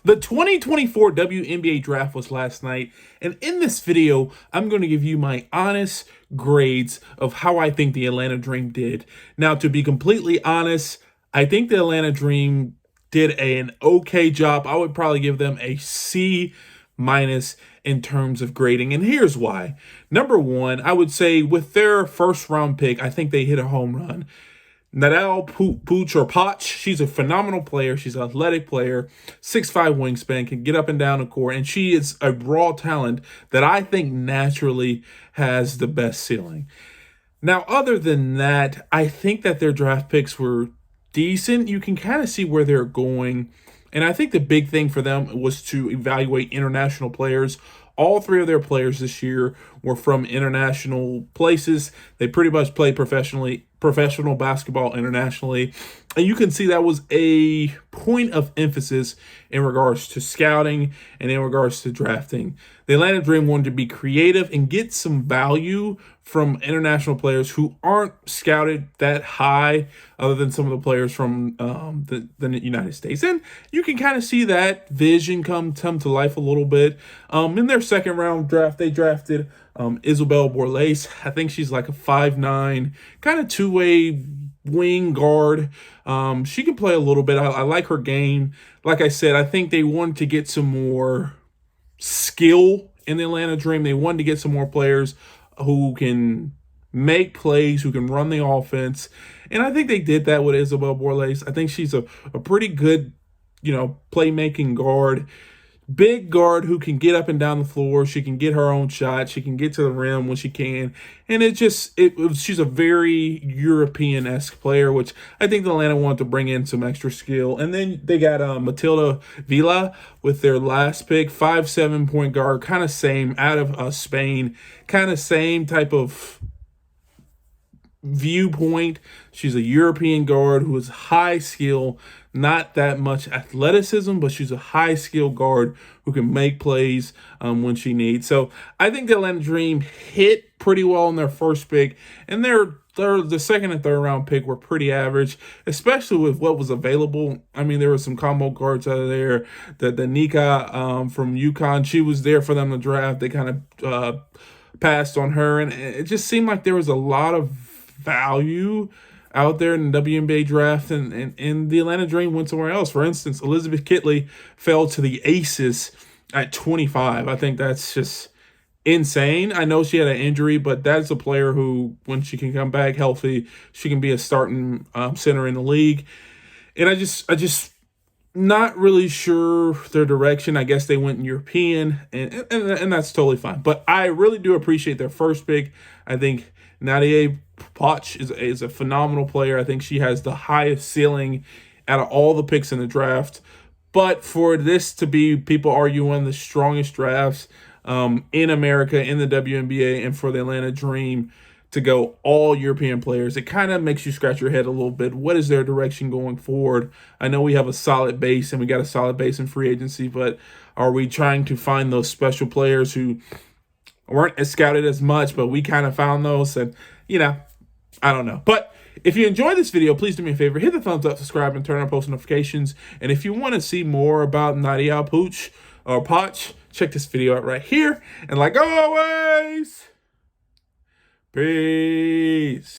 The 2024 WNBA draft was last night, and in this video, I'm going to give you my honest grades of how I think the Atlanta Dream did. Now, to be completely honest, I think the Atlanta Dream did an okay job. I would probably give them a C minus in terms of grading, and here's why. Number one, I would say with their first round pick, I think they hit a home run. Nadal Pooch or Poch, she's a phenomenal player. She's an athletic player, 6'5" wingspan, can get up and down the court, and she is a raw talent that I think naturally has the best ceiling. Now, other than that, I think that their draft picks were decent. You can kind of see where they're going. And I think the big thing for them was to evaluate international players. All three of their players this year were from international places. They pretty much played professional basketball internationally. And you can see that was a point of emphasis in regards to scouting and in regards to drafting. The Atlanta Dream wanted to be creative and get some value from international players who aren't scouted that high other than some of the players from the United States. And you can kind of see that vision come to life a little bit. In their second round draft, they drafted Isabel Borlase. I think she's like a 5'9", kind of two-way wing guard. She can play a little bit. I like her game. Like I said, I think they wanted to get some more skill in the Atlanta Dream. They wanted to get some more players who can make plays, who can run the offense. And I think they did that with Isabel Borlase. I think she's a pretty good, playmaking guard. Big guard who can get up and down the floor. She can get her own shot. She can get to the rim when she can. And she's a very European-esque player, which I think Atlanta wanted to bring in some extra skill. And then they got Matilda Vila with their last pick, 5'7" point guard, kind of same, out of Spain, kind of same type of viewpoint. She's a European guard who is high skill, not that much athleticism, but she's a high skill guard who can make plays when she needs. So I think the Atlanta Dream hit pretty well in their first pick, and the second and third round pick were pretty average, especially with what was available. I mean, there were some combo guards out of there. The Nika from UConn, she was there for them to draft. They kind of passed on her, and it just seemed like there was a lot of value out there in the WNBA draft, and the Atlanta Dream went somewhere else. For instance, Elizabeth Kitley fell to the Aces at 25. I think that's just insane. I know she had an injury, but that's a player who, when she can come back healthy, she can be a starting center in the league. And I just not really sure their direction. I guess they went European, and that's totally fine. But I really do appreciate their first pick. I think Nadia Poch is a phenomenal player. I think she has the highest ceiling out of all the picks in the draft. But for this to be, people argue, one of the strongest drafts in America in the WNBA, and for the Atlanta Dream to go all European players, it kind of makes you scratch your head a little bit. What is their direction going forward? I know we have a solid base, and we got a solid base in free agency, but are we trying to find those special players who weren't as scouted as much, but we kind of found those? And, I don't know. But if you enjoyed this video, please do me a favor, hit the thumbs up, subscribe, and turn on post notifications. And if you want to see more about Nadia Pooch or Poch, check this video out right here. And like always, peace.